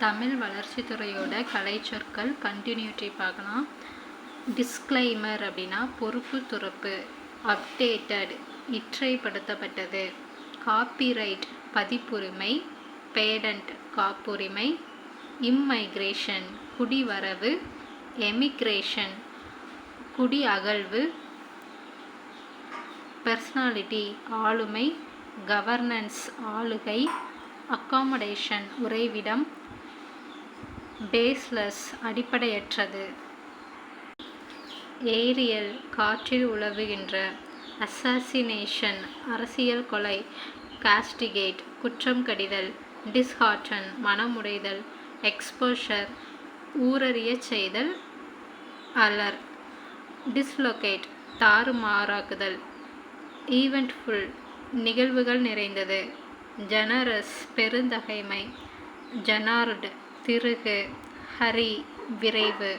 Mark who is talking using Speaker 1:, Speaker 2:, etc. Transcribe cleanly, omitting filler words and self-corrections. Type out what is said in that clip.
Speaker 1: Tamil வளர்ச்சித்துறையோட கலைச்சொற்கள் continuity பார்க்கலாம். Disclaimer அப்படின்னா பொறுப்பு துறப்பு. அப்டேட்டட் இற்றைப்படுத்தப்பட்டது. காப்பிரைட் பதிப்புரிமை. பேடன்ட் காப்புரிமை. இம்மைக்ரேஷன் குடிவரவு. எமிக்ரேஷன் குடி அகழ்வு. பர்சனாலிட்டி ஆளுமை. கவர்னன்ஸ் ஆளுகை. அக்காமடேஷன் உறைவிடம். பேஸ்லெஸ் அடிப்படையற்றது. ஏரியல் காற்றில் உலவுகின்ற. அசாசினேஷன் அரசியல் கொலை. காஸ்டிகேட் குற்றம் கடிதல். டிஸ்ஹார்டன் மனமுடைதல். எக்ஸ்போஷர் ஊரறியச் செய்தல். அலர் டிஸ்லொகேட் தாறுமாறாக்குதல். ஈவெண்ட்ஃபுல் நிகழ்வுகள் நிறைந்தது. ஜெனரஸ் பெருந்தகைமை. ஜெனார்டு திருகு. ஹரி விரைவு.